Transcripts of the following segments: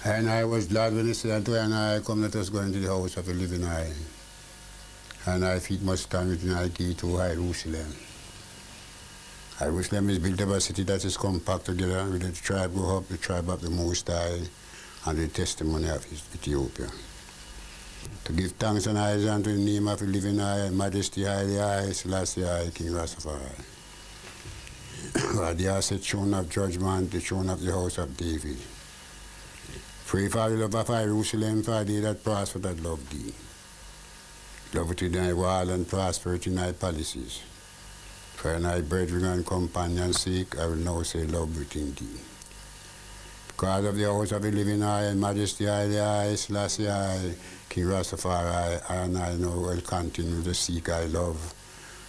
And I was glad when he said to and I come let us go into the house of the living eye. And I feet must stand within I key to Jerusalem. Jerusalem is built up a city that is compact together with the tribe go up, the tribe of the Most High, and the testimony of Ethiopia. To give thanks and eyes unto the name of the living eye, majesty highly high, Selassie I, King Rastafari. God, the set throne of judgment, the throne of the house of David. Pray for the love of Jerusalem, for they that prosper that love thee. Love it in thy wall and prosper it in thy palaces. For thy brethren and companions' sake, I will now say love within thee. Because of the house of the living eye and majesty highly high, Selassie I, King Rastafari, and I now will continue to seek I love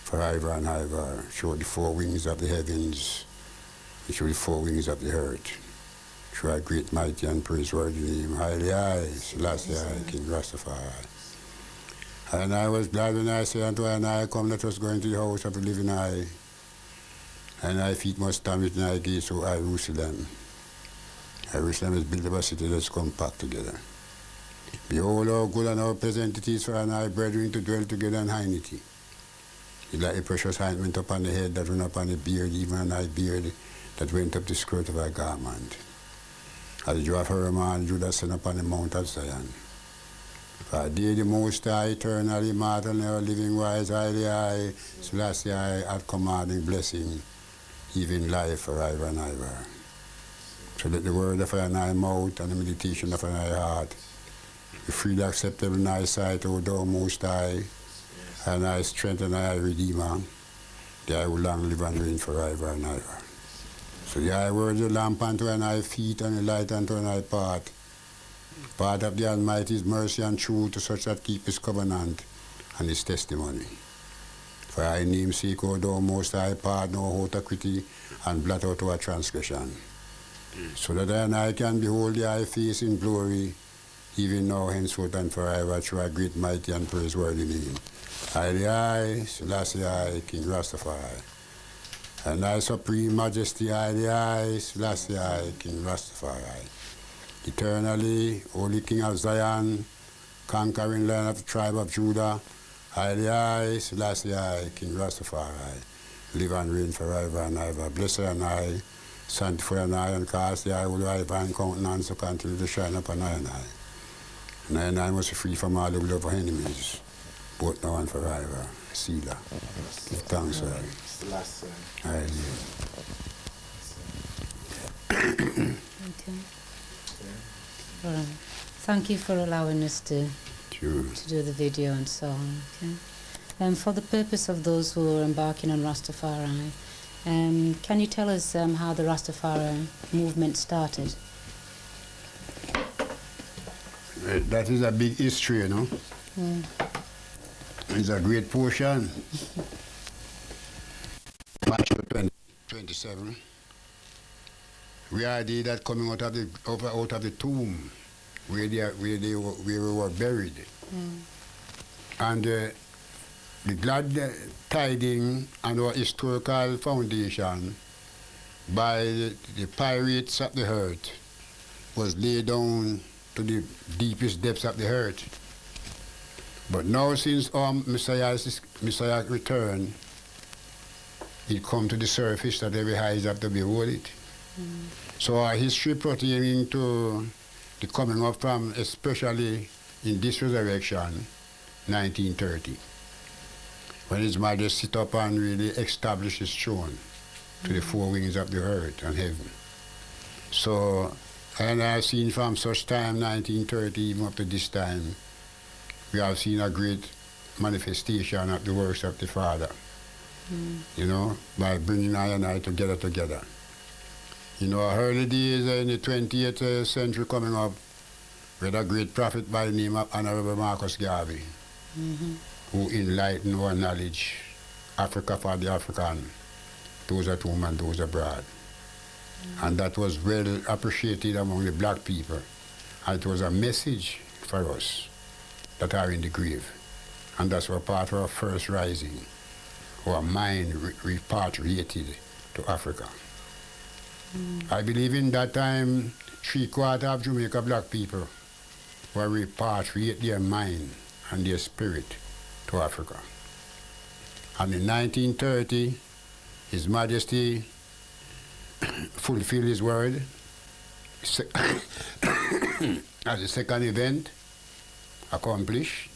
forever and ever, through the four wings of the heavens, and through the four wings of the earth. Through our great, mighty, and praiseworthy name, highly high, Selassie I, King Rastafari. And I was glad when I said unto and I come, let us go into the house of the living eye, and thy feet must stand within thy gates, O Jerusalem. Jerusalem is built of a city that's compact together. Behold how good and how pleasant it is for an eye brethren to dwell together in unity. It's like a precious ointment upon the head that went upon the beard, even an eye beard that went up the skirt of thy garment. As the Jew of Herman, Judah sent upon the mount of Zion. For thee the Most High, eternal, immortal, never living, wise, highly high, Selassie I, at commanding blessing, even life forever and ever. So let the word of thy mouth and the meditation of thy heart be freely acceptable in thy sight, O thou Most High, and thy strength and thy Redeemer. They will long live and reign forever and ever. So thy word is a lamp unto thy feet and a light unto thy path. Part of the Almighty's mercy and truth to such that keep his covenant and his testimony. For thy name's sake, O thou Most High, pardon our iniquity and blot out our transgression. So that thine eye can behold thy face in glory, even now, henceforth, and forever, through our great, mighty, and praiseworthy name. Highly high, Selassie I, King Rastafari. And thy supreme majesty, highly high, Selassie I, King Rastafari. Eternally, Holy King of Zion, conquering Lion of the tribe of Judah, highly high, Selassie I, King Rastafari. Live and reign forever and ever. Blessed and I, sanctify and I, and cast the eye with thy divine countenance to continue to shine upon thy eye. And thy eye must be free from all the will of our enemies, both now and forever. Selah. Give thanks, sir. It's the last song. Okay. All right. Thank you for allowing us to do the video and so on. Okay. For the purpose of those who are embarking on Rastafari, can you tell us how the Rastafari movement started? That is a big history, you know. Mm. It's a great portion. March 27. We are that coming out of the tomb where we were buried. Mm. And the glad tiding and our historical foundation by the pirates of the earth was laid down to the deepest depths of the earth. But now since Messiah's return, it come to the surface that every eyes have to behold it. Mm. So our history pertaining to the coming up from, especially in this resurrection, 1930, when His Majesty sit up and really establish His throne to the four wings of the earth and heaven. So, and I've seen from such time, 1930, even up to this time, we have seen a great manifestation of the works of the Father, you know, by bringing I and I together. You know, early days in the 20th century coming up, we had a great prophet by the name of Honorable Marcus Garvey, who enlightened our knowledge, Africa for the African, those at home and those abroad. And that was well appreciated among the black people. And it was a message for us that are in the grave. And that's what part of our first rising, our mind repatriated to Africa. I believe in that time, 3/4 of Jamaica black people will repatriate their mind and their spirit to Africa. And in 1930, His Majesty fulfilled his word as the second event accomplished.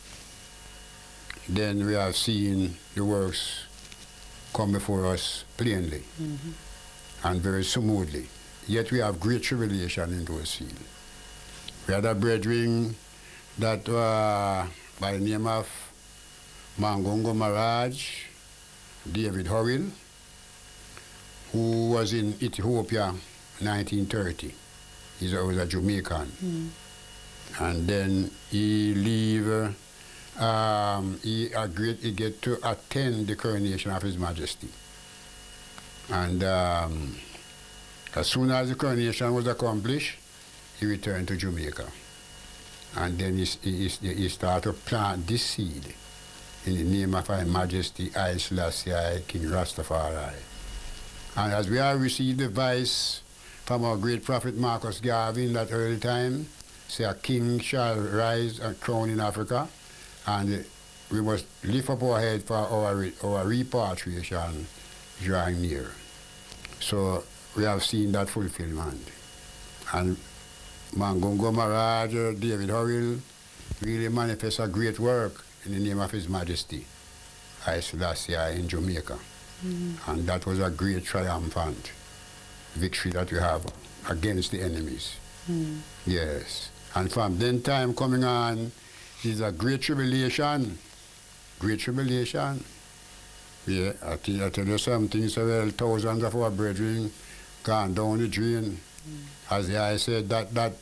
Then we have seen the works come before us plainly and very smoothly. Yet we have great tribulation in those fields. We had a brethren that by the name of Bongo Maraj, David Howell, who was in Ethiopia 1930. He was a Jamaican. And then he agreed to get to attend the coronation of His Majesty. And as soon as the coronation was accomplished, he returned to Jamaica. And then he started to plant this seed in the name of Her Majesty I Selassie King Rastafari. And as we have received the advice from our great prophet Marcus Garvey in that early time, say a king shall rise and crown in Africa, and we must lift up our head for our repatriation drawing near. So we have seen that fulfillment. And Bongo Maraj, David Howell, really manifests a great work in the name of His Majesty I Selassie in Jamaica. And that was a great triumphant victory that we have against the enemies. Yes. And from then time coming on, is a great tribulation. Great tribulation. Yeah, I tell you something, so well, thousands of our brethren gone down the drain. As I said, that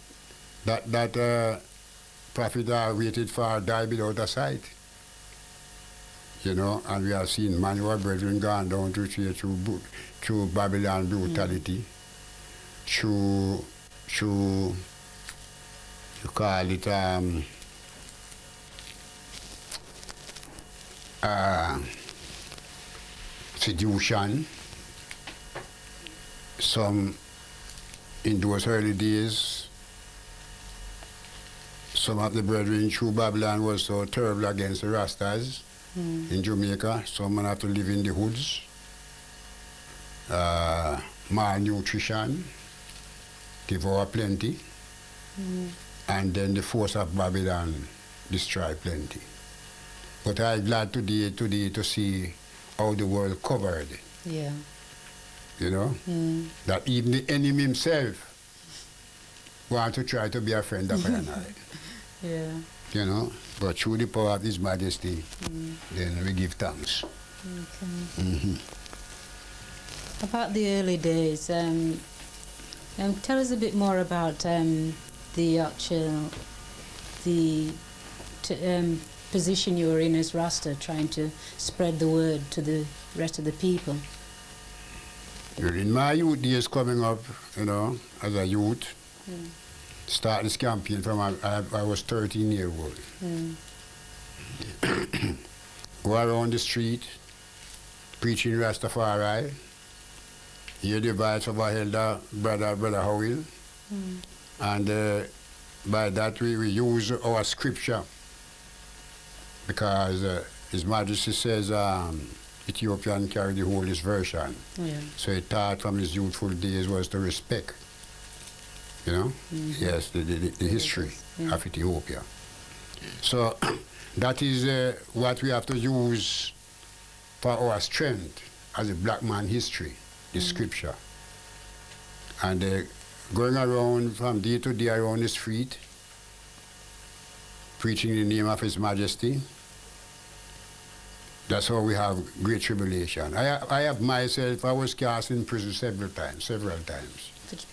prophet I waited for died without a sight. You know, and we have seen many of our brethren gone down through Babylon brutality, through you call it seduction. Some in those early days, some of the brethren through Babylon was so terrible against the Rastas in Jamaica. Some have to live in the hoods. Malnutrition, devour plenty, and then the force of Babylon destroy plenty. But I'm glad today to see how the world covered. Yeah. You know? That even the enemy himself want to try to be a friend of I. Yeah. You know? But through the power of His Majesty, then we give thanks. Okay. About the early days, tell us a bit more about the actual position you were in as Rasta, trying to spread the word to the rest of the people. In my youth days coming up, you know, as a youth, start this campaign from I was 13 years old. Go around the street, preaching Rastafari, hear the voice of our elder brother Howell, and by that we use our scripture, because His Majesty says Ethiopian carry the oldest version. So he taught from his youthful days was to respect, you know, yes, the history of Ethiopia. So that is what we have to use for our strength as a black man history, the scripture. And going around from day to day around the street, preaching in the name of His Majesty. That's how we have great tribulation. I have myself, I was cast in prison several times.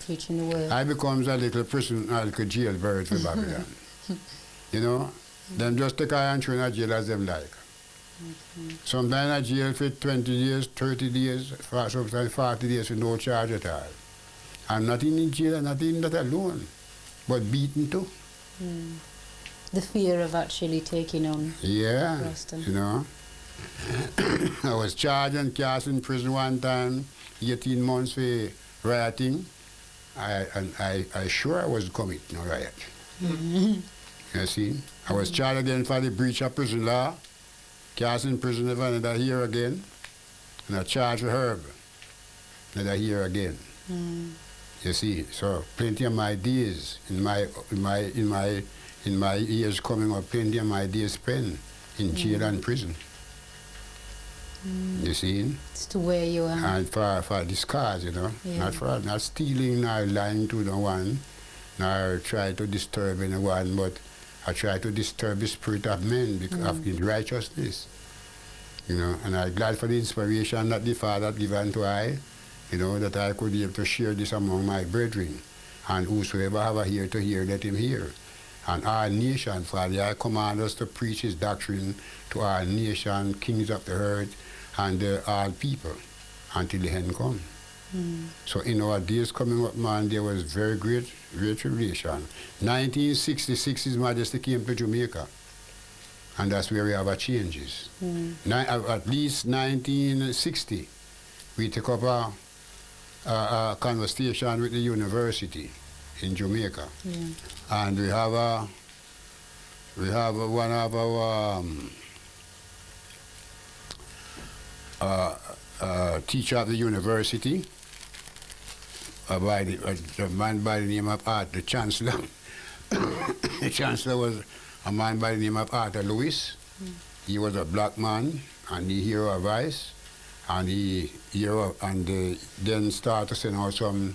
Preaching the word. I becomes a little prison, a little jailbird for Babylon. You know, them just take I and throw in a jail as them like. Sometimes a jail for 20 years, 30 days, sometimes 40 days with no charge at all. And not in jail, and not in that alone, but beaten too. The fear of actually taking on Rasta. You know. I was charged and cast in prison one time, 18 months for rioting, I sure I was commit no riot. You see? I was charged again for the breach of prison law, cast in prison for another year again, and I charged with herb another year again. You see, so plenty of my days in my years coming up, plenty of my days spent in jail and prison. You see? It's to where you are. And for this cause, you know, not stealing, nor lying to no one, nor try to disturb anyone, but I try to disturb the spirit of men because of his righteousness. You know, and I'm glad for the inspiration that the Father had given to I, you know, that I could be able to share this among my brethren. And whosoever have a ear to hear, let him hear. And our nation, Father, I command us to preach his doctrine to our nation, kings of the earth, and all people, until the end come. So in our days coming up, man, there was very great tribulation. 1966, His Majesty came to Jamaica, and that's where we have our changes. At least 1960, we took up a conversation with the university in Jamaica, and we have one of our teacher at the university, a man by the name of Arthur, the chancellor. The chancellor was a man by the name of Arthur Lewis. He was a black man, and he hear our voice, and then start to send out some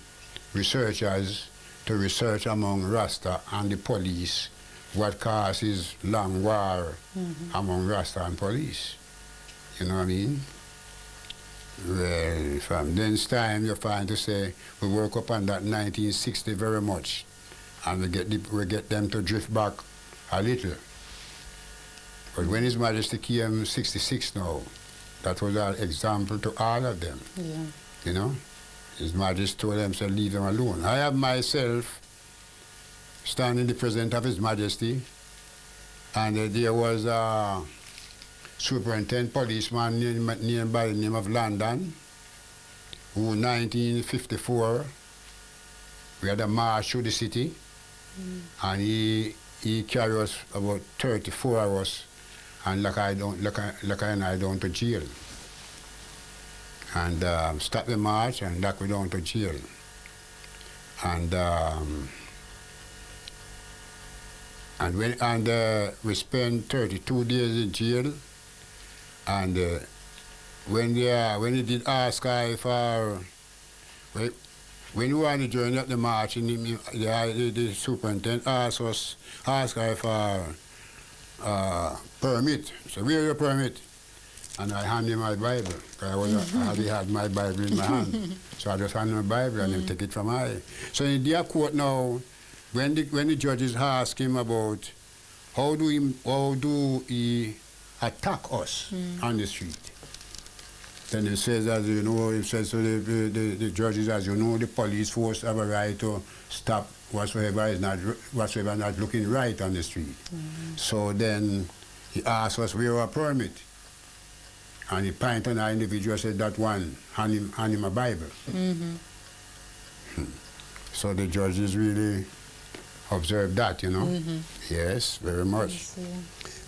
researchers to research among Rasta and the police what causes long war among Rasta and police. You know what I mean? Well, from then time you find to say we work up on that 1960 very much, and we get them to drift back a little. But when His Majesty came 66 now, that was an example to all of them. You know, His Majesty told them to leave them alone. I have myself standing in the presence of His Majesty, and there was a superintendent policeman named by the name of London, who in 1954, we had a march through the city, and he carried us about 34 hours, and lock I and I down to jail. And stop the march and lock we down to jail. And we spent 32 days in jail. And when he did ask I for, when we were on the journey up the march, the superintendent asked I for permit. So where is your permit? And I handed him my Bible. I already had my Bible in my hand. So I just handed him my Bible and he take it from I. So in their court now, when the judges ask him about how do he attack us on the street, then he says, as you know, he says to the judges, as you know, the police force have a right to stop whatsoever not looking right on the street. So then he asked us where our permit, and he pointed on our individual, said that one, hand him a Bible. So the judges really observed that, you know. Yes, very much.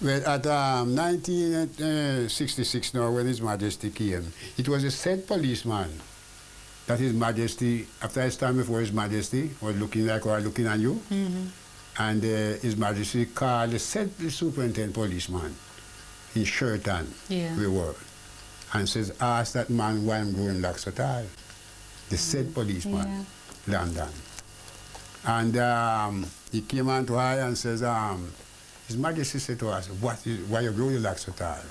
Well, at 1966 now, when His Majesty came, it was a said policeman that His Majesty, after I stand before His Majesty, was looking like I was looking at you, and His Majesty called the said superintendent policeman in Sheraton, we were, and says, ask that man why I'm going Laxatal. The said policeman, London. And he came on to I and says, His Majesty said to us, why you go to Laxatal?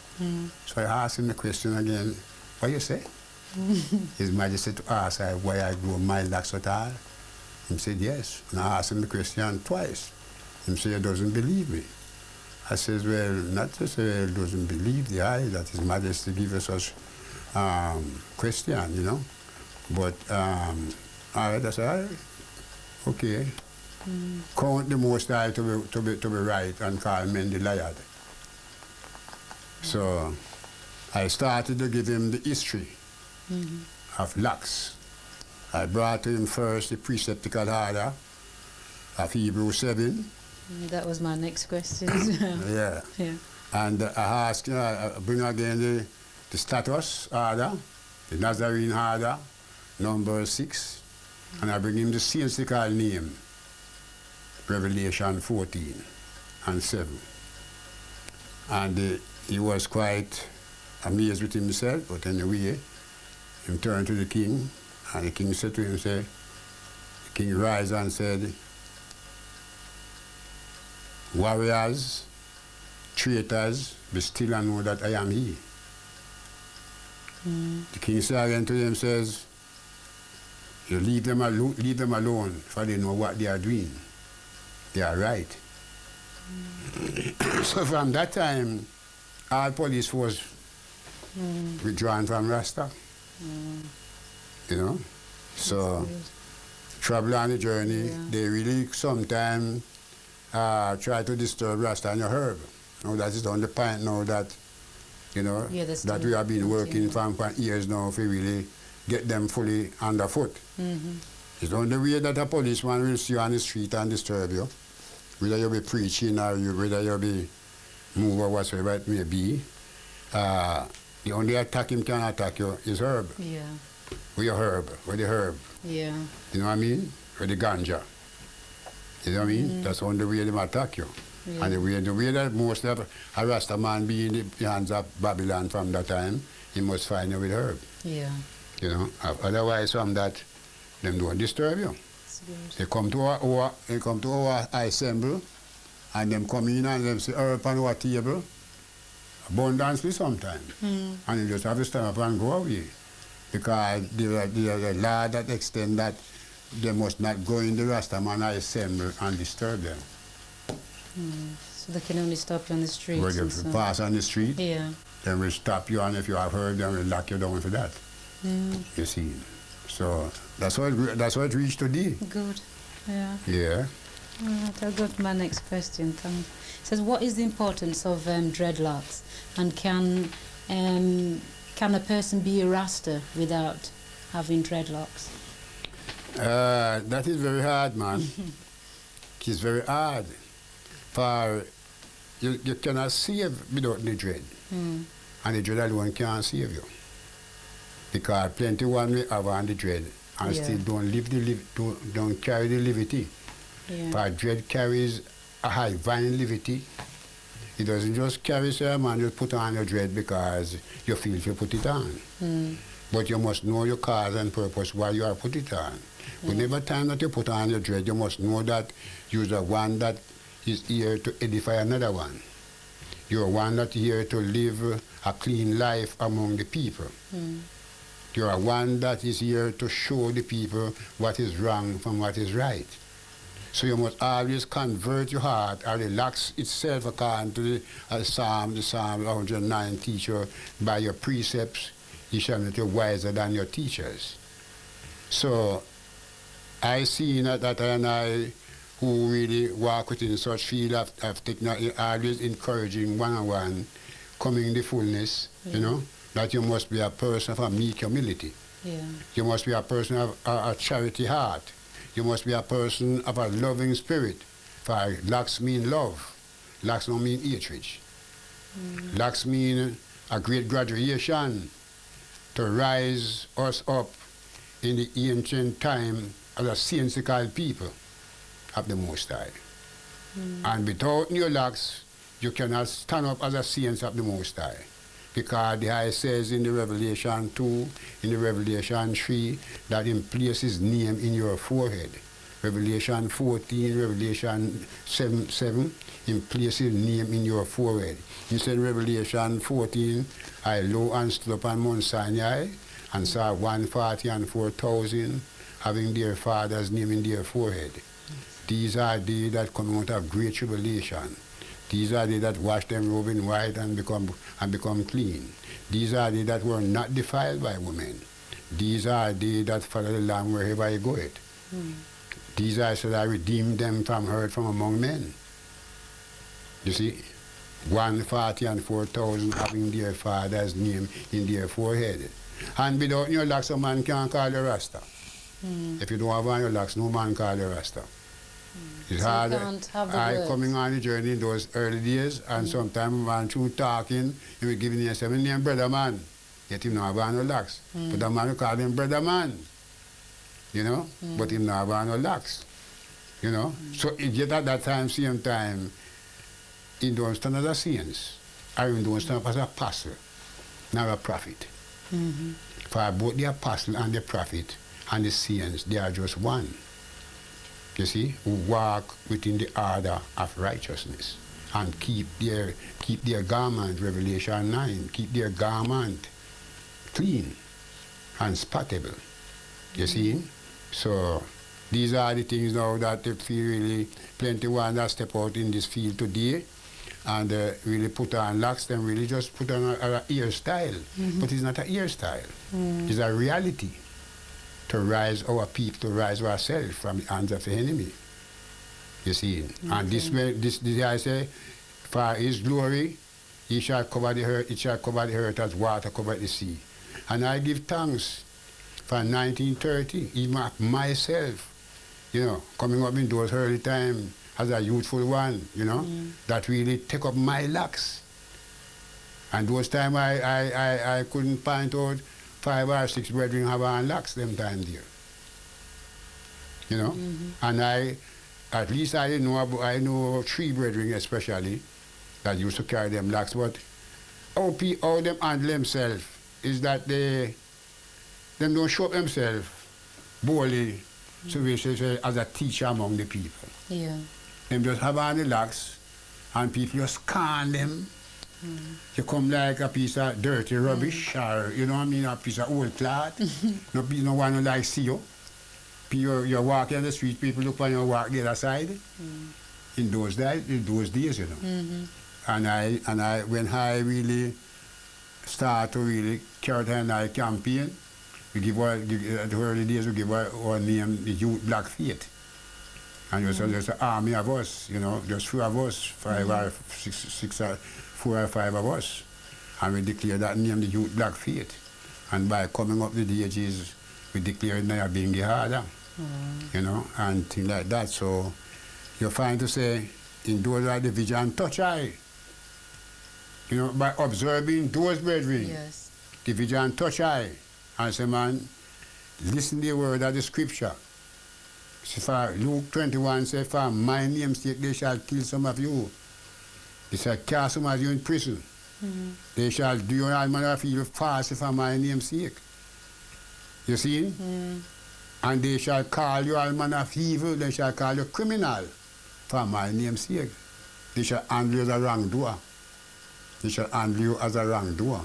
So I asked him the question again, what you say? His Majesty to ask why I go my Laxatal? He said, yes. And I asked him the question twice. He said, he doesn't believe me. I says, well, not to say he doesn't believe the eye that His Majesty give us such question, you know. But, all right, I said, all right, okay. Count the Most High to be right and call men the liar. So I started to give him the history of Lax. I brought to him first the preceptical order of Hebrews 7. That was my next question. Yeah. Yeah. And I asked, I bring again the status order, the Nazarene order, number 6, and I bring him the saintical name, Revelation 14 and 7. And he was quite amazed with himself, but anyway, he turned to the king, and the king said to him, the king rise and said, warriors, traitors, be still and know that I am he. The king said again to him, says, you leave them alone, for they know what they are doing. They are right. So from that time, all police force withdrawn from Rasta. You know? So trouble on the journey, they really sometimes try to disturb Rasta and your herb. You know, that is on the point now that, you know, that we have been working for years now to really get them fully underfoot. It's the only way that a policeman will see you on the street and disturb you, whether you be preaching or whether you be move or whatsoever it may be. The only attack him can attack you is herb. Yeah. With your herb, with the herb. Yeah. You know what I mean? With the ganja. You know what I mean? That's the only way they attack you. Yeah. And the way that most of a Rasta man be in the hands of Babylon from that time, he must find you with herb. Yeah. You know? Otherwise from that, them don't disturb you. They come to our assembly and them come in and them say herb on our table. Abundantly sometimes. And you just have to stand up and go away. Because the law that extend that they must not go in the Rastaman assembly and disturb them. So they can only stop you on the street. When you pass on the street, then will stop you, and if you have heard, then will lock you down for that. You see. So that's what it reached today. Good. Yeah. Yeah. All right, I'll go to my next question. It says, what is the importance of dreadlocks, and can a person be a Rasta without having dreadlocks? That is very hard, man. It's very hard. For you cannot save without the dread. And the dread alone can't save you. Because plenty one may have on the dread and still don't carry the liberty. For dread carries a high vine liberty. It doesn't just carry, say, man, you put on your dread because you feel you put it on. But you must know your cause and purpose why you are put it on. Whenever time that you put on your dread, you must know that you're the one that is here to edify another one. You're one that is here to live a clean life among the people. You're one that is here to show the people what is wrong from what is right. So you must always convert your heart or relax itself according to the Psalm 109 teacher, by your precepts you shall make you wiser than your teachers. So I see that I and I who really walk within such field have taken always encouraging one-on-one coming in the fullness, you know, that you must be a person of a meek humility. You must be a person of a charity heart. You must be a person of a loving spirit. For locks mean love. Locks don't mean hatred. Locks mean a great graduation to rise us up in the ancient time as a saintical people of the Most High. And without your locks, you cannot stand up as a saint of the Most High. Because the High says in the Revelation 2, in the Revelation 3, that He places His name in your forehead. Revelation 14, Revelation 7, He places His name in your forehead. He said in Revelation 14, I lo and stood upon Mount Sinai and saw 144,000 having their Father's name in their forehead. These are they that come out of great tribulation. These are they that wash them robe in white and become clean. These are they that were not defiled by women. These are they that follow the Lamb wherever he goeth. These are so that I redeemed them from hurt from among men. You see, 144,000 having their Father's name in their forehead. And without your locks, a man can't call you Rasta. If you don't have on your locks, no man call you Rasta. It's So hard. you can't have the I words. coming on the journey in those early days, and sometimes man through talking, he will give me a seven name brother man. Yet him not have on no locks. But the man will call him brother man. You know? But him not have on no locks. You know? So yet at that time, same time, he don't stand as a saint. I don't stand as a apostle, not a prophet. For both the apostle and the prophet and the saints, they are just one. You see, who walk within the order of righteousness and keep their garment, Revelation 9, keep their garment clean and spottable. You see? So these are the things now that they feel really plenty one that step out in this field today and really put on locks, them really just put on a hairstyle. But it's not a hairstyle. It's a reality to rise our people, to rise ourselves from the hands of the enemy. You see? And this way, this I say, for his glory, he shall cover the earth, it shall cover the earth as water covered the sea. And I give thanks for 1930, even myself, you know, coming up in those early times as a youthful one, you know, that really take up my locks. And those times I couldn't point out 5 or 6 brethren have on locks them time there. You know? And at least I know 3 brethren especially that used to carry them locks, but how them handle themselves is that them don't show up themselves boldly, so we say as a teacher among the people. Yeah. Them just have on the locks and people just scan them. You come like a piece of dirty rubbish or, you know what I mean, a piece of old cloth. No one will like see you. You're walking on the street, people look on you walk the other side. In those days, you know. And I when I really start to really carry on our campaign, we give the early days we give our name the Youth Black Faith. And there's an army of us, you know, just 4 of us, 5 or 6 or 4 or 5 of us. And we declare that name the Youth Black Faith. And by coming up the ages, we declare Nyahbinghi harder, you know, and things like that. So you find to say, in those are the vision touch eye. You know, by observing those brethren, the vision touch eye. And say, man, listen to the word of the scripture. So for Luke 21 says, for my name's sake they shall kill some of you. They shall cast some of you in prison. They shall do all manner of evil falsely for my name's sake. You see? And they shall call you all manner of evil, they shall call you criminal for my name's sake. They shall handle you as a wrongdoer. They shall handle you as a wrongdoer.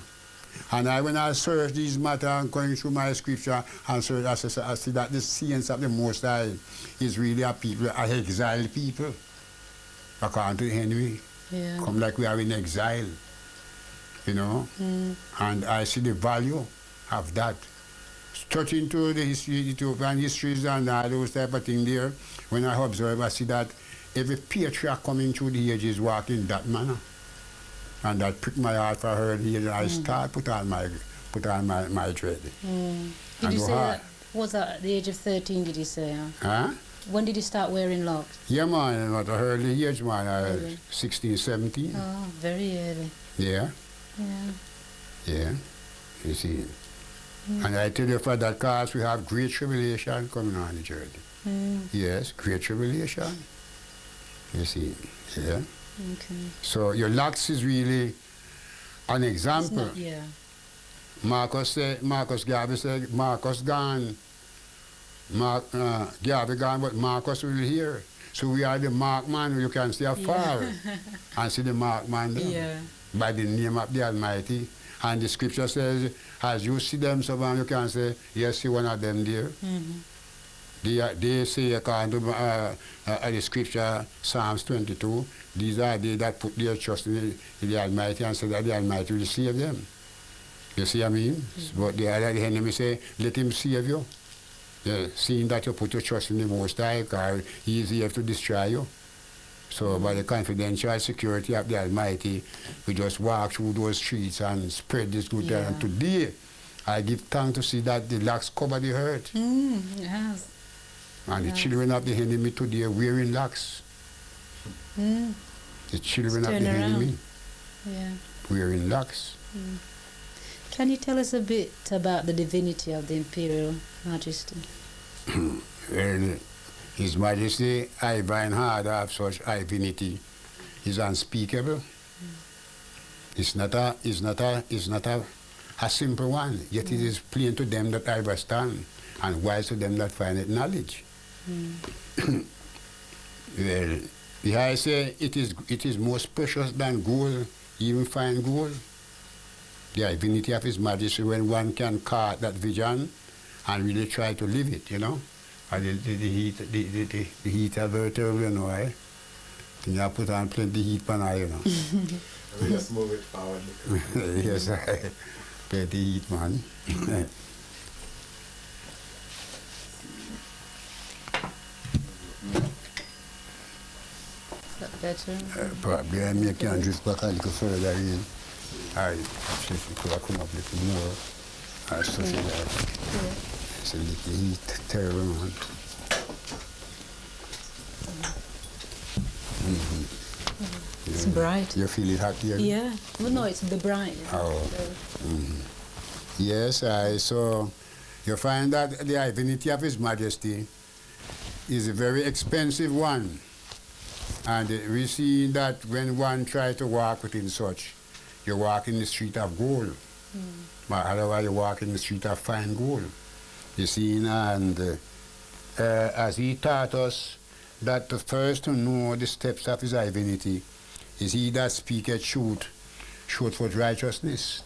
And when I search these matters and going through my scripture and search, I see that the saints of the Most High is really a people, a exiled people, according to the enemy. Come like we are in exile, you know. And I see the value of that. Touching to the history, Ethiopian histories and all those type of things there, when I observe, I see that every patriarch coming through the ages walk in that manner. And that pricked my heart for her, and I start put on my dread. Did you say that, was that at the age of 13, did you say? Huh? When did you start wearing locks? Yeah, man, at an early age, man, 16, 17. Oh, very early. Yeah. Yeah, you see. And I tell you for that cause we have great tribulation coming on the journey. Yes, great tribulation. You see, yeah. Okay. So your locks is really an example. Not, Marcus Garvey said, Marcus gone. Garvey gone, but Marcus will here. So we are the mark man, you can see afar and see the mark man there by the name of the Almighty. And the scripture says, as you see them, so you can say, yes, see one of them there. They say, according to the scripture, Psalms 22, these are they that put their trust in the Almighty and say that the Almighty will save them. You see what I mean? But the enemy say, let him save you. Yeah, seeing that you put your trust in the Most High, because he is here to destroy you. So by the confidential security of the Almighty, we just walk through those streets and spread this good. And today, I give thanks to see that the locks cover the earth. It has. And the children of the enemy today are wearing locks. The children of the enemy wearing locks. Can you tell us a bit about the divinity of the Imperial Majesty? Well, His Majesty, Ivan Hard of such divinity, is unspeakable. It's not a simple one, yet it is plain to them that understand, and wise to them that find it knowledge. Well, I say it is most precious than gold, even fine gold. The divinity of His Majesty, when one can catch that vision and really try to live it, you know. And the heat are very terrible, you know, eh? And you have put on plenty heat pan eye, you know. We just move it forward. Yes, plenty heat, man. Is that better? Probably I make you drift back a little further in. I could have come up a little more. I stuff it out. It's a little heat, terrible, man. It's bright. You feel it hot here? Yeah. Well, no, it's the bright. Oh. Yes, so you find that the divinity of His Majesty is a very expensive one. And we see that when one tries to walk within such, you walk in the street of gold. But otherwise you walk in the street of fine gold. You see, and as He taught us that the first to know the steps of His divinity is he that speaketh truth, truth for righteousness,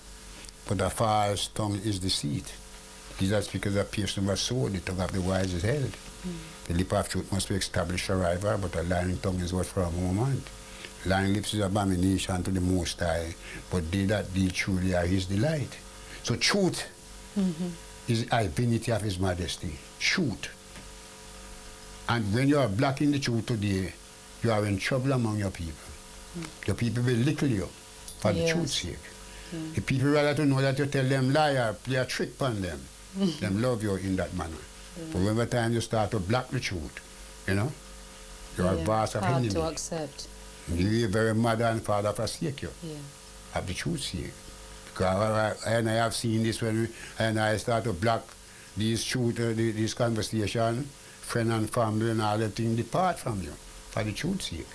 but the false tongue is deceit. He that speaketh a piercing of sword, the tongue of the wise is held. The lip of truth must be established forever, but a lying tongue is what for a moment. Lying lips is abomination to the Most High, but they that deal truly are His delight. So truth is the divinity of His Majesty. Truth. And when you are blocking the truth today, you are in trouble among your people. Your people will lickle you for the truth's sake. The people rather to know that you tell them liar, play a trick upon them. Them love you in that manner. But when the time you start to block the truth, you know, you are vast of enemy. Hard to accept. You are very mother and father forsake you. Of the truth's sake. Because I have seen this when I start to block these truth, this conversation, friend and family and all the things depart from you for the truth's sake.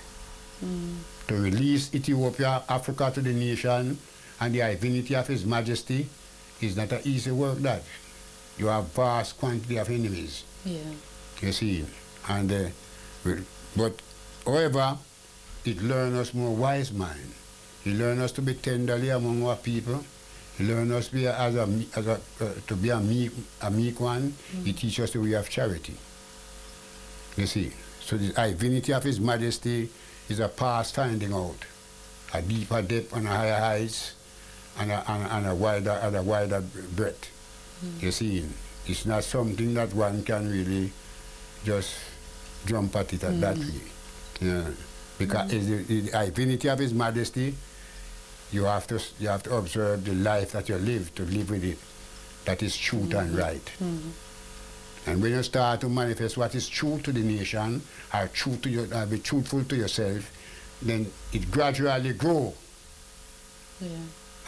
To release Ethiopia, Africa to the nation and the divinity of His Majesty is not an easy work that. You have vast quantity of enemies. You see. And but however, it learns us more wise mind. It learns us to be tenderly among our people. It learns us to be a meek one. It teaches us the way of charity. You see. So the divinity of His Majesty is a past finding out, a deeper depth and a higher heights and a wider breadth. You see, it's not something that one can really just jump at it that way. Yeah. Because the divinity of His Majesty, you have to observe the life that you live, to live with it. That is truth and right. And when you start to manifest what is true to the nation, or true to you, be truthful to yourself, then it gradually grows.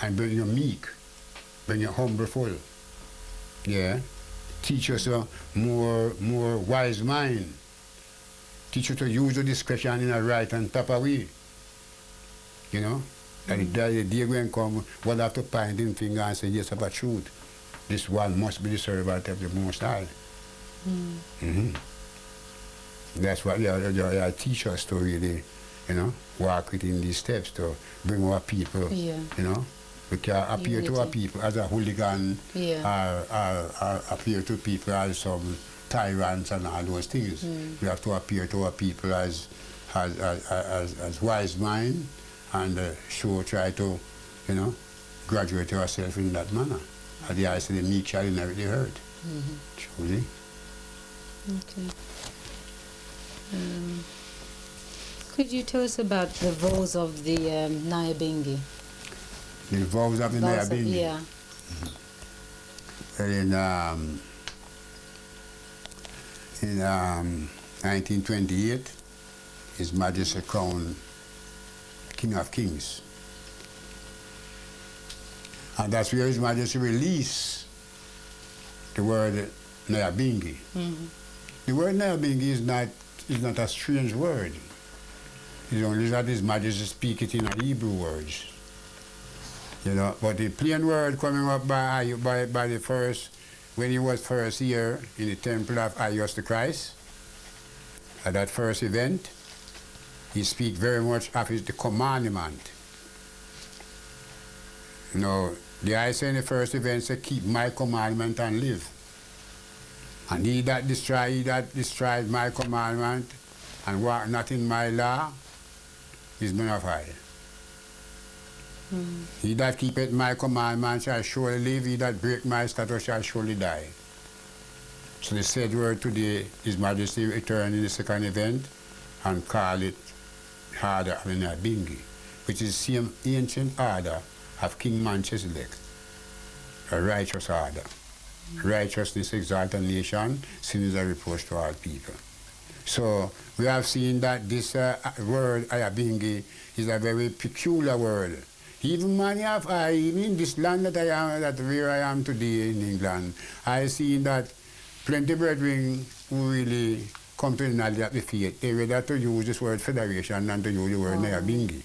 And when you're meek, when you're humbleful, teach us a more wise mind. Teach you to use your discretion in a right and proper way. You know? And the day when come, one have to point in finger and say, yes, about truth. This one must be the servant of the Most High. That's what they teach us to really, you know, walk within these steps to bring our people, you know. We can appear to our people as a hooligan, or appear to people as some tyrants and all those things. We have to appear to our people as wise mind and try to, you know, graduate ourselves in that manner. As the eyes of the meek shall inherit the earth. Truly. Okay. Could you tell us about the vows of the Nyahbinghi? The vows of the Nyahbinghi? In 1928, His Majesty crowned King of Kings. And that's where His Majesty released the word Nyahbinghi. The word Nyahbinghi is not a strange word. It's only that His Majesty speak it in Hebrew words. But the plain word coming up by the first, when he was first here in the temple of Ios the Christ, at that first event, he speak very much of the commandment. The I say in the first event say, keep my commandment and live. And he that destroys my commandment and walk not in my law is none of I. He that keepeth my commandment shall surely live, he that break my statute shall surely die. So the said word today, His Majesty returned in the second event and call it order of Nyahbinghi, which is the same ancient order of King Melchizedek, a righteous order. Righteousness exalt a nation, sin is a reproach to all people. So we have seen that this word Nyahbinghi is a very peculiar word. Even even in this land that where I am today in England, I see that plenty of brethren who really come to the knowledge of the faith, they rather to use this word federation than to use the word Nyahbinghi.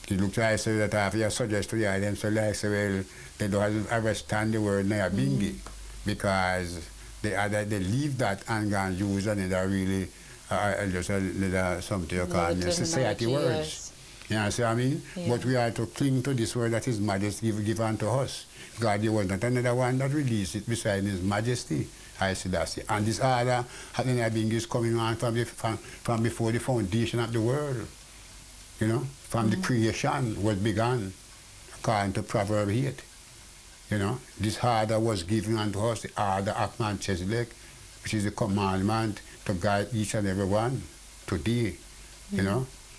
It looks like say that after you suggest to the island, so like say, well, they don't understand the word Nyahbinghi because they leave that and go and use another really just something you call society words. You know what I mean? Yeah. But we are to cling to this word that His Majesty give unto us. God, there was not another one that released it besides His Majesty. I see that. And this order of Nyahbinghi is coming on from before the foundation of the world. From the creation was begun, according to Proverbs 8. This order was given unto us, the order of Melchizedek, which is the commandment to guide each and every one today.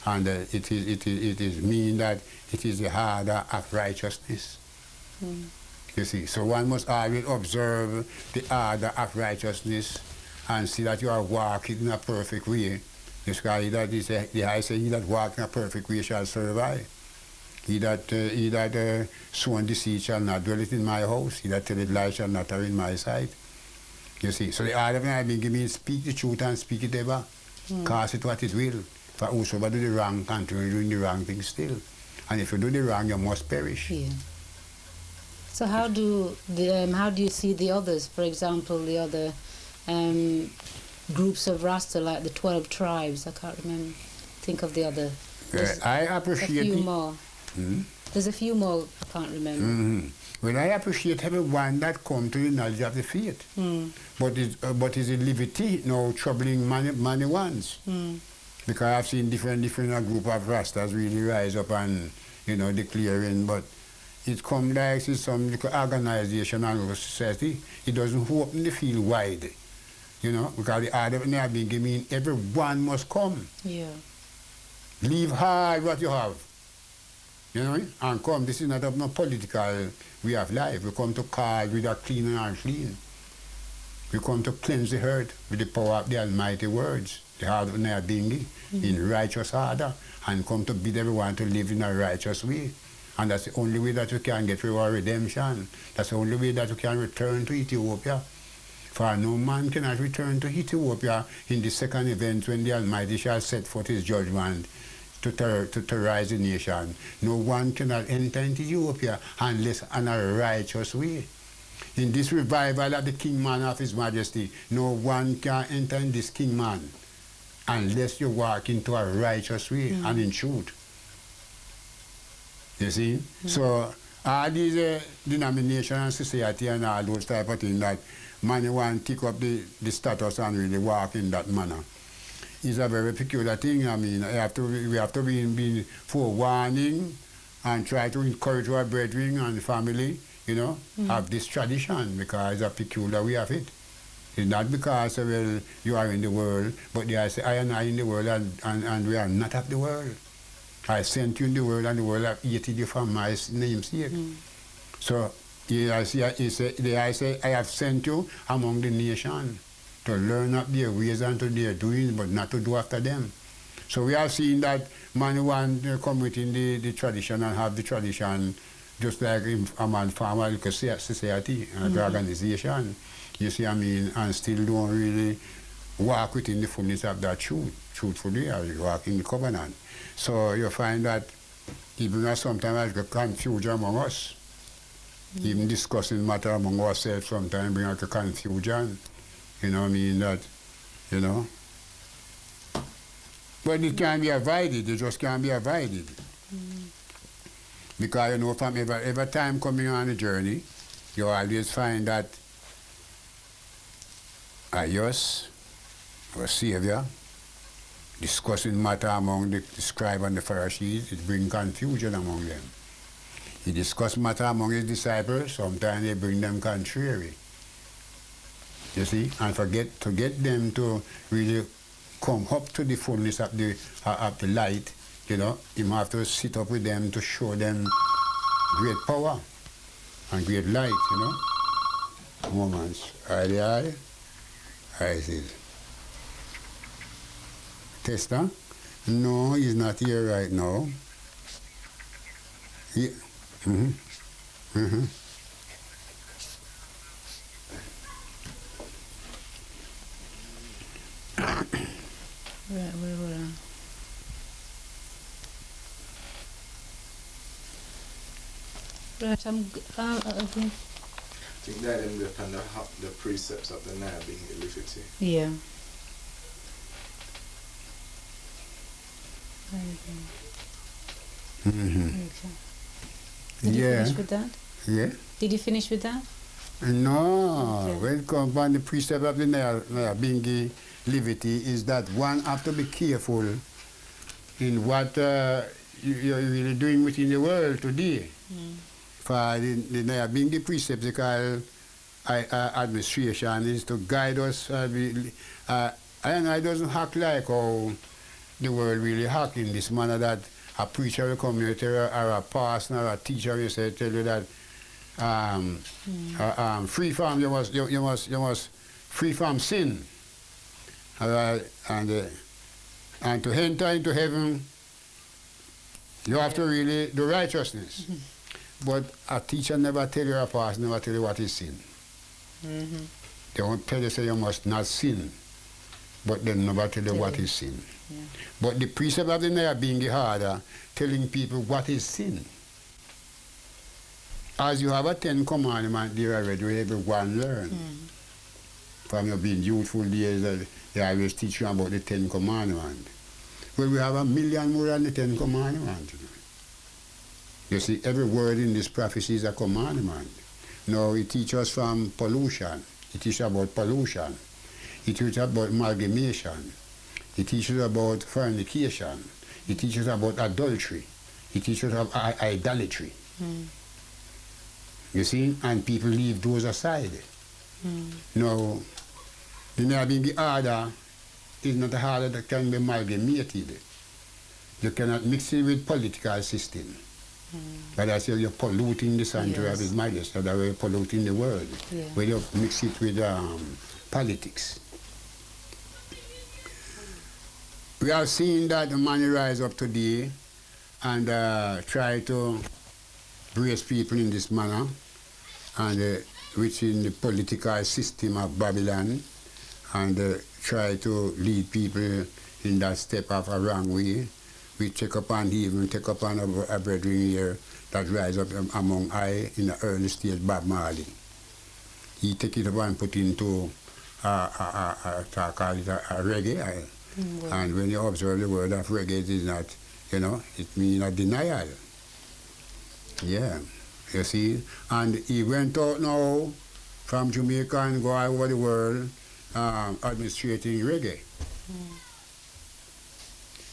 And it is mean that it is the order of righteousness. You see, so one must always observe the order of righteousness and see that you are walking in a perfect way. This guy that is the I say, he that walks in a perfect way shall survive. He that sown deceit shall not dwell in my house. He that telleth lies shall not enter in my sight. You see, so the order of Nyahbinghi means speak the truth and speak it ever. Cast it what it will. For whosoever do the wrong, continue doing the wrong thing still. And if you do the wrong, you must perish. Yeah. So how do you see the others? For example, the other groups of Rasta, like the 12 tribes. I can't remember. Think of the other. I appreciate a few more. There's a few more. I can't remember. Well, I appreciate everyone that come to the knowledge of the faith. But is it liberty no troubling many ones? Because I've seen different group of Rastas really rise up and declaring, but it comes like some organization and society. It doesn't open the field wide, because the order of Nyahbinghi mean everyone must come. Yeah. Leave hard what you have, and come. This is not of no political way of life. We come to call with a clean and unclean. We come to cleanse the earth with the power of the almighty words, the heart of Nyahbinghi, in righteous order, and come to bid everyone to live in a righteous way. And that's the only way that we can get rid of our redemption. That's the only way that we can return to Ethiopia. For no man cannot return to Ethiopia in the second event when the Almighty shall set forth His judgment to terrorize the nation. No one cannot enter into Ethiopia unless in a righteous way. In this revival of the King Man of His Majesty, no one can enter in this King Man unless you walk into a righteous way and in truth. You see? So all these denomination and society and all those type of things that man want to take up the status and really walk in that manner is a very peculiar thing. I mean, we have to be forewarning and try to encourage our brethren and family, have this tradition because it's a peculiar way of it. It's not because, well, you are in the world, but they say, I am not in the world and we are not of the world. I sent you in the world and the world have hated you for my name's sake. So I say, I have sent you among the nation to learn up their ways and to their doings, but not to do after them. So we have seen that man want to come within the tradition and have the tradition just like a man farmer society and the organization. You see what I mean? And still don't really walk within the fullness of that truthfully, or you walk in the covenant. So you find that even sometimes there's confusion among us. Even discussing matter among ourselves sometimes bring out a confusion. You know what I mean? That, you know. But it can be avoided, it just can't be avoided. Because you know, from every time coming on a journey, you always find that us, our Savior, discussing matter among the scribes and the Pharisees, it brings confusion among them. He discussed matter among his disciples, sometimes they bring them contrary. You see? And to get them to really come up to the fullness of the light, you know, you have to sit up with them to show them great power and great light, you know. Moments. I see. Tester? No, he's not here right now. Yeah. Right, where were I? Right, I'm okay. I think that them depend on the precepts of the Nyahbinghi liberty. Yeah. Okay. Did you finish with that? Yeah. Did you finish with that? No. Okay. When it comes on the precept of the Nyahbinghi liberty is that one have to be careful in what you're really doing within the world today. For the Nyahbinghi preceptical administration is to guide us. And it doesn't act like how the world really act in this manner that a preacher will come here or a pastor or a teacher will say, tell you that free from you must free from sin. And to enter into heaven, you have to really do righteousness. But a teacher never tell you, a pastor never tell you what is sin. They won't tell you say you must not sin, but they never tell you what is sin. Yeah. But the precept of the Nyahbinghi harder, telling people what is sin. As you have a 10 commandments there already, where everyone learn. From your being youthful days, they always teach you about the 10 commandments. Well, we have a million more than the 10 commandments. You see, every word in this prophecy is a commandment. Now, it teaches us from pollution. It teaches about pollution. It teaches about amalgamation. It teaches about fornication. It teaches about adultery. It teaches about idolatry. You see, and people leave those aside. Now, the Nyahbinghi order is not a order that can be amalgamated. You cannot mix it with political system. But I say you're polluting the sanctuary of His Majesty, that way you're polluting the world. When you mix it with politics. We have seen that the man rise up today and try to brace people in this manner, and within the political system of Babylon, and try to lead people in that step of a wrong way. We take upon a brethren here that rise up among I in the early stage, Bob Marley. He take it up and put into a reggae. And when you observe the word of reggae, it is not, you know, it means a denial. Yeah, you see. And he went out now from Jamaica and go all over the world administrating reggae.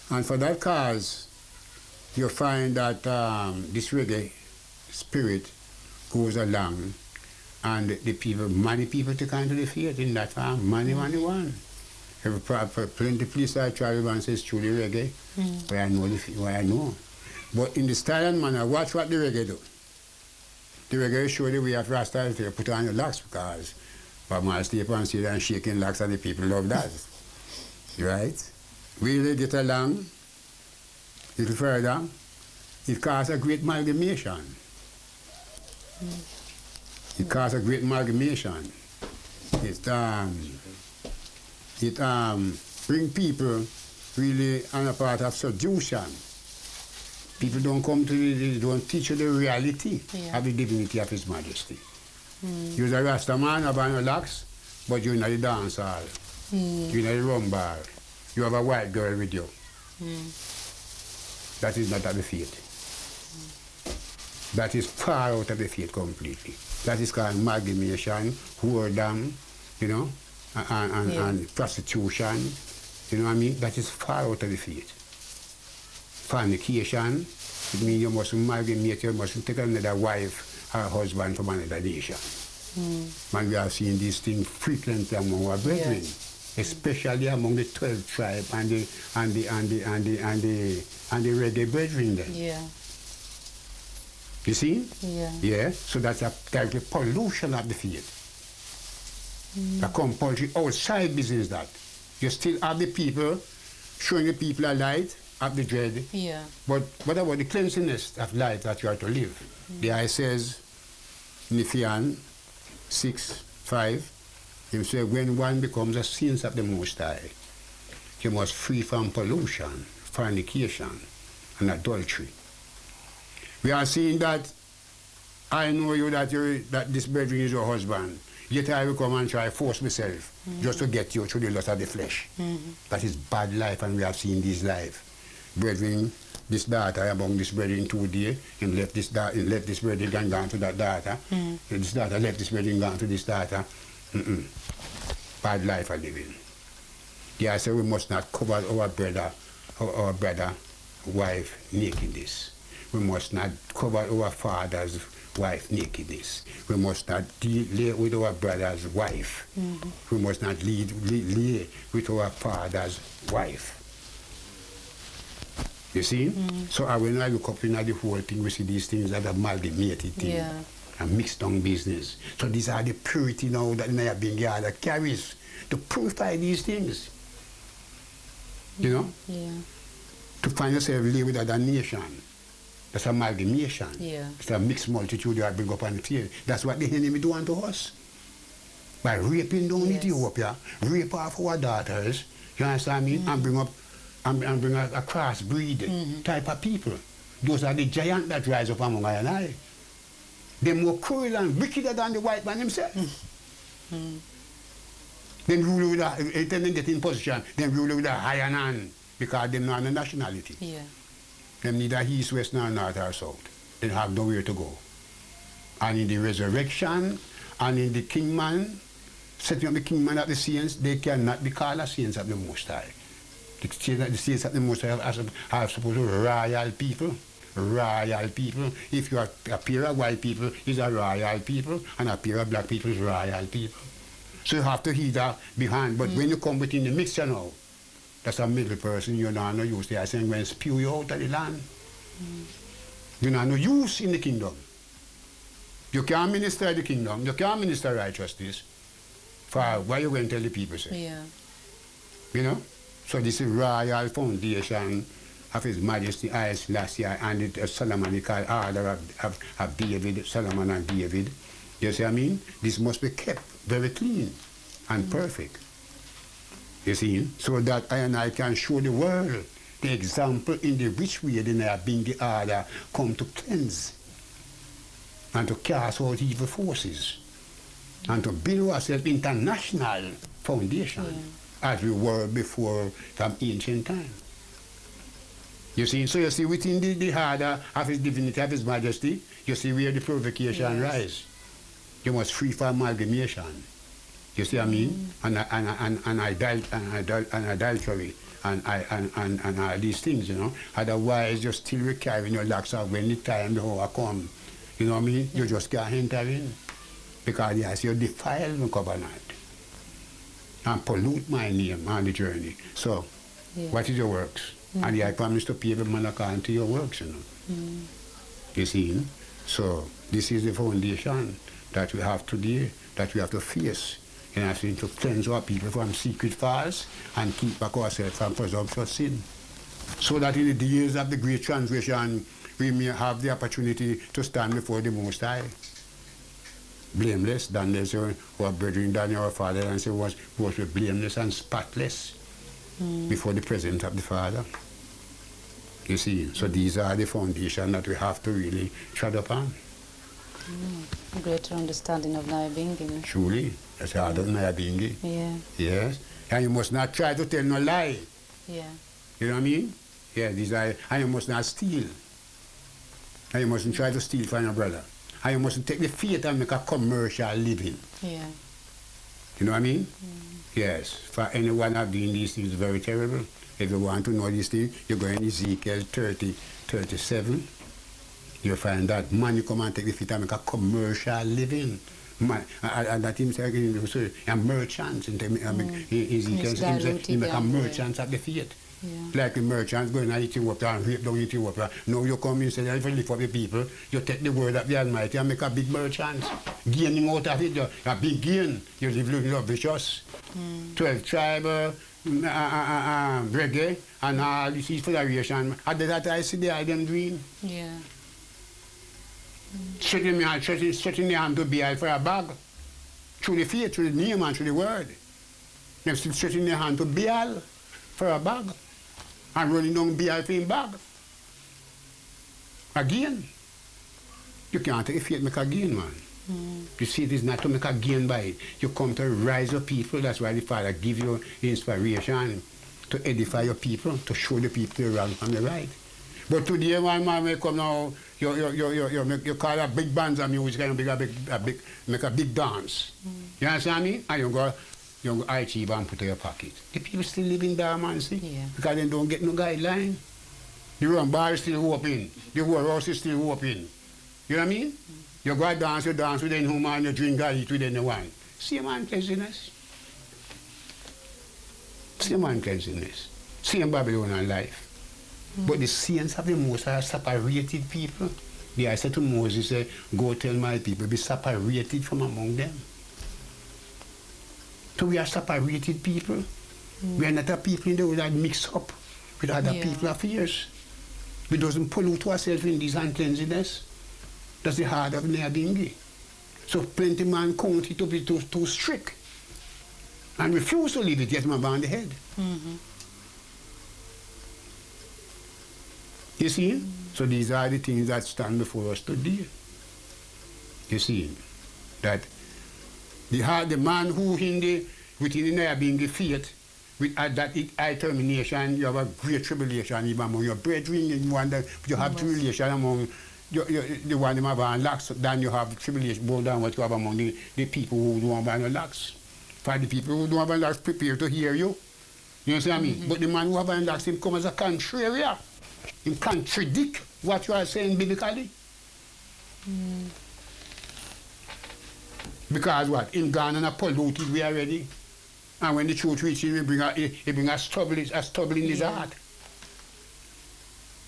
And for that cause, you find that this reggae spirit goes along, and the people, many people take on to the faith in that farm, many one. Every plenty place I travel and says truly reggae, where I know. But in the style and manner, watch what the reggae do. the regular show the way of Rasta is to put on your locks because Bob Marley stay up on stage and shaking locks and the people love that. Right? Really get along, a little further, it caused a great amalgamation. It caused a great amalgamation. It bring people really on a part of seduction. People don't come to they don't teach you the reality of the divinity of His Majesty. You're a Rasta man, have on your locks, but you're in the dance hall. You're in the rum bar. You have a white girl with you. That is not of the faith. That is far out of the faith completely. That is called amalgamation, whoredom, you know, and prostitution. You know what I mean? That is far out of the faith. Fornication, it means you must amalgamate, you must take another wife or husband from another nation. And we have seen these things frequently among our brethren, especially among the 12 tribe and the reggae brethren then. Yeah. You see? Yeah. Yeah. So that's a type of pollution of the faith. A compulsory outside business that. You still have the people showing the people a light of the dread. Yeah. But what about the cleanliness of life that you are to live? The eye says in Ephesians 6:5, he says, when one becomes a saint of the Most High, you must free from pollution, fornication, and adultery. We are seeing that I know you that this brethren is your husband. Yet I will come and try force myself just to get you through the lust of the flesh. That is bad life, and we have seen this life. Brethren, this daughter among this brethren 2 days, and left this brethren and gone to that daughter. This daughter left this brethren and gone to this daughter. Bad life are living. Yeah, I say we must not cover our brother wife nakedness. We must not cover our father's wife nakedness. We must not lay with our brother's wife. We must not lay with our father's wife. You see? So when I look up in the whole thing, we see these things that are amalgamated things and mixed down business. So these are the purity now that Nyahbinghi carries to purify these things. You know? Yeah. To find yourself live with other nation. That's amalgamation. Yeah. It's a mixed multitude you bring up on the field. That's what the enemy do unto us. By raping down Ethiopia, rape off our daughters, you understand me? And bring up and bring a crossbreed type of people. Those are the giants that rise up among I and I. They're more cruel and wickeder than the white man himself. Then rule with a, then get in position, then rule with a iron hand because they're not a nationality. Yeah. Them neither east, west, nor north or south. They have nowhere to go. And in the resurrection, and in the kingman, setting up the kingman of the saints, they cannot be called as saints of the Most High. The saints of the Most High are supposed to be royal people. Royal people. If you are a pair of white people, is a royal people, and a pair of black people is royal people. So you have to heed that behind. But when you come within the mixture now, that's a middle person, you're not no use. They are saying, when spew you out of the land. You're not no use in the kingdom. You can't minister the kingdom. You can't minister righteousness. For what you going to tell the people, say? Yeah. You know? So this is royal foundation of His Majesty I Selassie and the Solomonical order of David, Solomon and David. You see what I mean? This must be kept very clean and perfect. You see? So that I and I can show the world the example in the which way the Nyahbinghi order come to cleanse and to cast out evil forces and to build ourselves international foundation as we were before from ancient time. You see? So you see within the order of His divinity, of His Majesty, you see where the purification rise. You must free from amalgamation. You see what I mean? And adultery and all these things, you know. Otherwise, you're still carrying your locks off when the time the hour come. You know what I mean? You just can't enter in. Because yes, you defile the covenant and pollute my name on the journey. So, what is your works? And I promise to pay every man according to your works, you know. You see? So this is the foundation that we have today, that we have to face. And I think to cleanse our people from secret faults and keep back ourselves from presumptuous sin. So that in the days of the great transition, we may have the opportunity to stand before the Most High. Blameless, Daniel, our brethren, Daniel, our father, and say, was blameless and spotless before the presence of the Father. You see, so these are the foundation that we have to really tread upon. Greater understanding of Nyahbinghi. Truly, that's hard of Nyahbinghi. Yeah. Yes, and you must not try to tell no lie. Yeah. You know what I mean? Yeah, these are, and you must not steal. And you mustn't try to steal from your brother. And you mustn't take the faith and make a commercial living. Yeah. You know what I mean? Yes. For anyone of doing these things, very terrible. If you want to know these things, you go in Ezekiel 37. You'll find that man, you come and take the faith and make a commercial living. Man, and that himself, and merchants. Ezekiel, he make a merchants of the faith. Yeah. Like the merchants going and Ethiopia and rape down Ethiopia. Now you come instead of live for the people, you take the word of the Almighty and make a big merchant. Gaining out of it, a big gain. You live vicious. 12 tribe, reggae, and all this is federation. And that I see the them doing. Yeah. Stretching the hand to be for a bag. Through the faith, through the name and through the word. They're still stretching their hand to Baal for a bag. And running down Baal for him bag. Again. You can't take a faith make a gain, man. You see, it is not to make a gain by it. You come to rise your people. That's why the Father gives you inspiration to edify your people, to show the people the wrong from the right. But today, one man may come now, you call a big bands of music and make a big dance. You understand me? And you go achieve and put in your pocket. The people still live in dormancy because they don't get no guideline. The run bar is still open. The whole house is still open. You know what I mean? You go dance with them home and you drink and eat with them the wine. Same uncleanness. Same uncleanness. Same Babylonian life. But the saints of the Most High are separated people. They said to Moses, go tell my people, be separated from among them. So we are separated people. We are not a people in the world that mix up with other people's affairs. We doesn't pollute ourselves in this uncleanness. That's the heart of Nyahbinghi. So plenty man count it to be too strict. And refuse to leave it, get him around the head. You see? So these are the things that stand before us today. You see? That the man who within the Nyahbinghi faith, with that high termination, you have a great tribulation even among your brethren, you have tribulation among the one who have on locks, then you have tribulation more than what you have among the people who don't have on locks. For the people who don't have on locks, prepare to hear you. You understand me? But the man who have on locks, him come as a contrarian. Him contradict what you are saying biblically. Because what? Him gone and a polluted way already. And when the truth reaches him, he bring a stubble in his heart.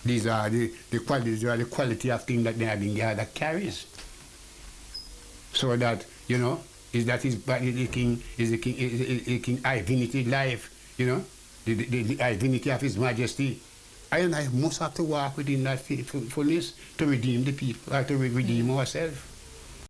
These are the quality of things that Nyahbinghi that carries. So that, you know, is the king divinity life, you know, the divinity of his majesty. I must have to walk within that faithfulness to redeem the people, to redeem ourselves.